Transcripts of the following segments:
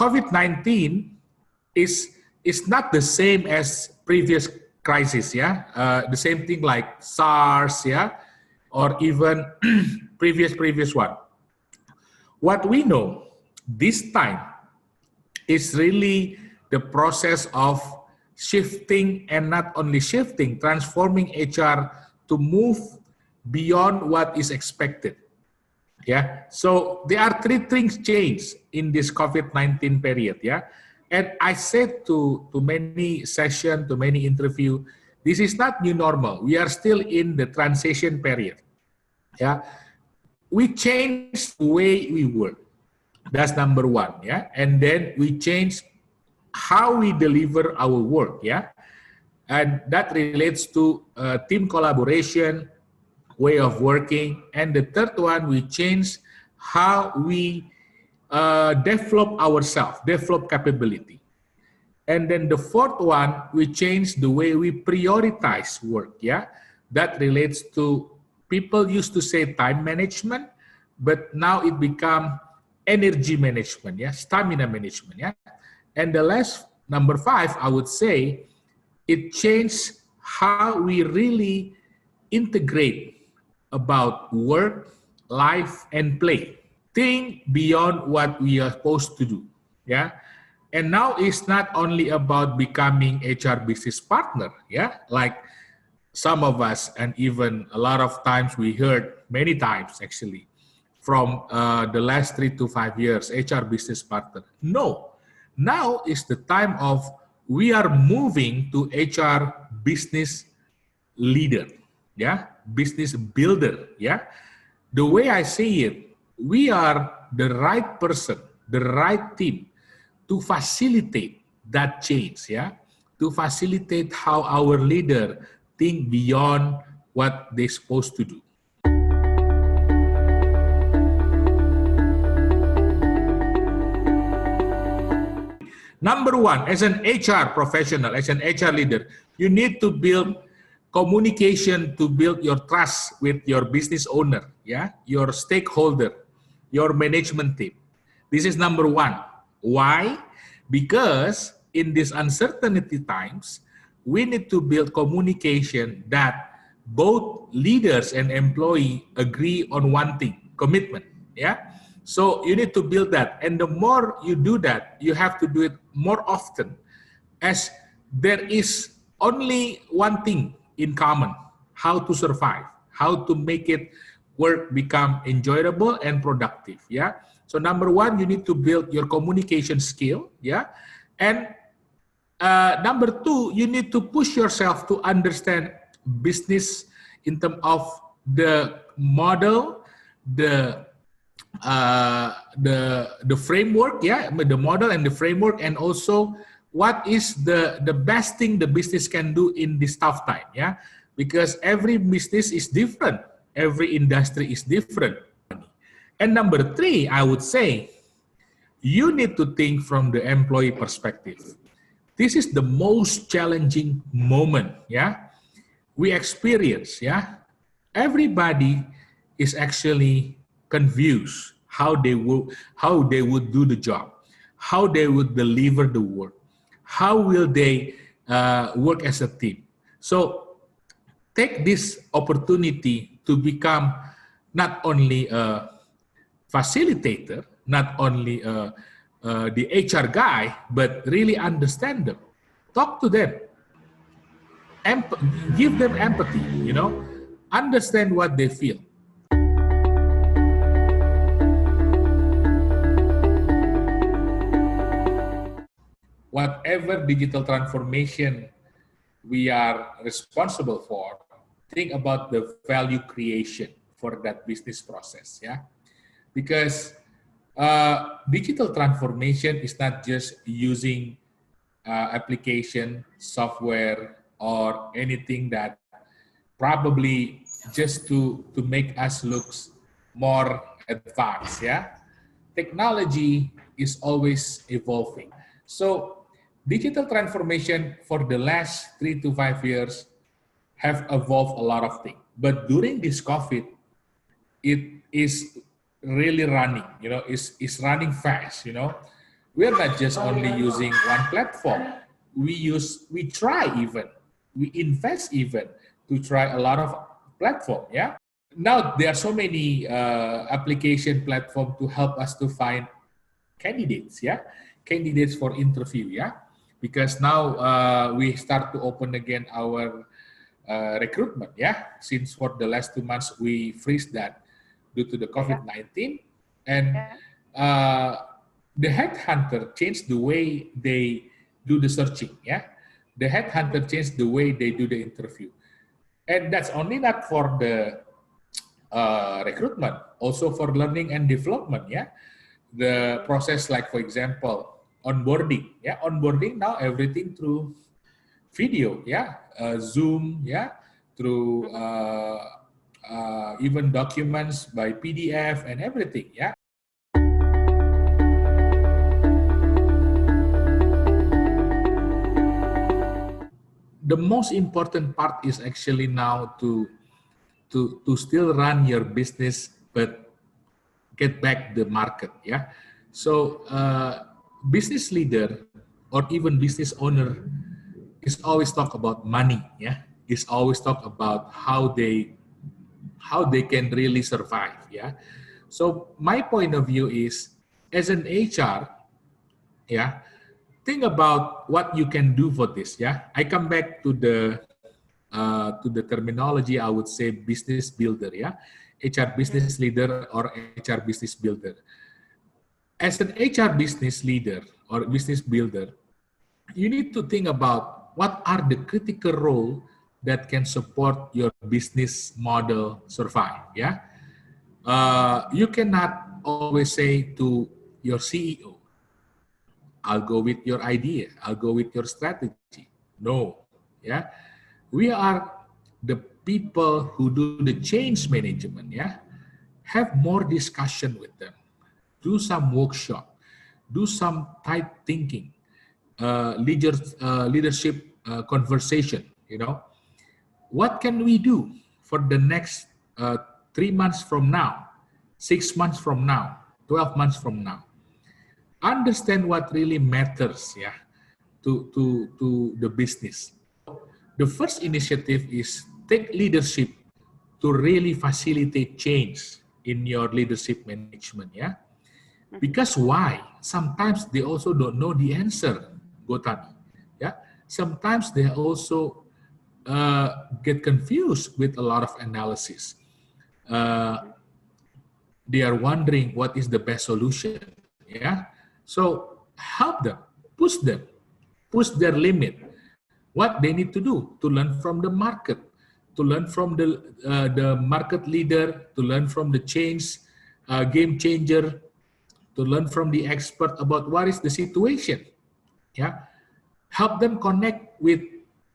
COVID-19 is not the same as previous crisis, yeah. The same thing like SARS, yeah, or even previous one. What we know this time is really the process of shifting, and not only shifting, transforming HR to move beyond what is expected. Yeah, so there are three things change in this COVID-19 period. Yeah, and I said to many session, to many interview, this is not new normal. We are still in the transition period. Yeah, we changed the way we work. That's number one. Yeah, and then we change how we deliver our work. Yeah, and that relates to team collaboration, way of working. And the third one, we change how we develop ourselves, develop capability. And then the fourth one, we change the way we prioritize work. Yeah, that relates to, people used to say time management, but now it become energy management. Yeah, stamina management. Yeah, and the last, number five, I would say, it changed how we really integrate about work, life, and play. Think beyond what we are supposed to do. Yeah. And now it's not only about becoming HR business partner. Yeah. Like some of us, and even a lot of times we heard many times actually from the last 3 to 5 years, HR business partner. No. Now is the time of, we are moving to HR business leader. Yeah, business builder. Yeah, the way I see it, we are the right person, the right team to facilitate that change. Yeah, to facilitate how our leader think beyond what they're supposed to do. Number one, as an HR professional, as an HR leader, you need to build communication, to build your trust with your business owner, yeah, your stakeholder, your management team. This is number one. Why? Because in these uncertainty times, we need to build communication that both leaders and employee agree on one thing, commitment, yeah? So you need to build that. And the more you do that, you have to do it more often, as there is only one thing in common: how to survive, how to make it work become enjoyable and productive. Yeah. So number one, you need to build your communication skill. Yeah. And number two, you need to push yourself to understand business in terms of the model, the framework, yeah, the model and the framework, and also what is the best thing the business can do in this tough time, yeah, because every business is different, every industry is different. And number three, I would say, you need to think from the employee perspective. This is the most challenging moment, yeah, we experience, yeah. Everybody is actually confused how they would do the job, how they would deliver the work, how will they work as a team. So take this opportunity to become not only a facilitator, not only the HR guy, but really understand them, talk to them, give them empathy, you know, understand what they feel. Whatever digital transformation we are responsible for, think about the value creation for that business process, yeah? Because digital transformation is not just using application, software, or anything that probably just to make us look more advanced, yeah? Technology is always evolving. So digital transformation for the last 3 to 5 years have evolved a lot of things. But during this COVID, it is really running, you know, it's running fast, you know. we're not just only using one platform. We try even, we invest even to try a lot of platform. Yeah. Now there are so many application platform to help us to find candidates. Yeah, candidates for interview. Yeah, because now we start to open again our recruitment. Yeah, since for the last 2 months we freeze that due to the COVID-19, and the headhunter changed the way they do the searching. Yeah, the headhunter changed the way they do the interview, and that's only not for the recruitment, also for learning and development. Yeah, the process, like for example onboarding. Yeah, onboarding now everything through video. Yeah, Zoom. Yeah, through even documents by PDF and everything. Yeah. The most important part is actually now to still run your business but get back the market. Yeah, so business leader or even business owner is always talk about money. Yeah, is always talk about how they can really survive. Yeah, so my point of view is, as an HR, yeah, think about what you can do for this. Yeah, I come back to the terminology. I would say business builder. Yeah, HR business leader or HR business builder. As an HR business leader or business builder, you need to think about what are the critical role that can support your business model survive. Yeah, you cannot always say to your CEO, I'll go with your idea, I'll go with your strategy. No, yeah, we are the people who do the change management. Yeah, have more discussion with them, do some workshop, do some tight thinking, leadership conversation. You know, what can we do for the next 3 months from now, 6 months from now, 12 months from now? Understand what really matters, yeah, to the business. The first initiative is take leadership to really facilitate change in your leadership management. Yeah, because why? Sometimes they also don't know the answer, Gotami. Yeah, sometimes they also get confused with a lot of analysis. They are wondering what is the best solution. Yeah, so help them, push their limit. What they need to do to learn from the market, to learn from the market leader, to learn from the change game changer, to learn from the expert about what is the situation. Yeah, help them connect with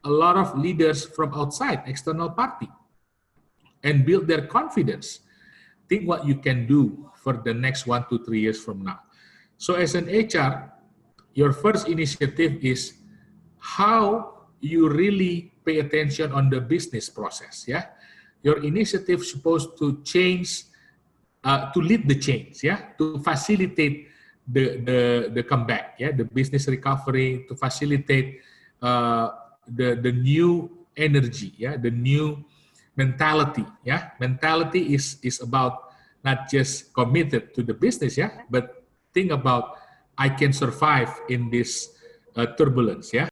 a lot of leaders from outside, external party, and build their confidence. Think what you can do for the next 1 to 3 years from now. So as an HR, your first initiative is how you really pay attention on the business process. Yeah, your initiative is supposed to change, to lead the change. Yeah, to facilitate the comeback. Yeah, the business recovery, to facilitate the new energy. Yeah, the new mentality. Yeah, mentality is about not just committed to the business. Yeah, but think about I can survive in this turbulence. Yeah.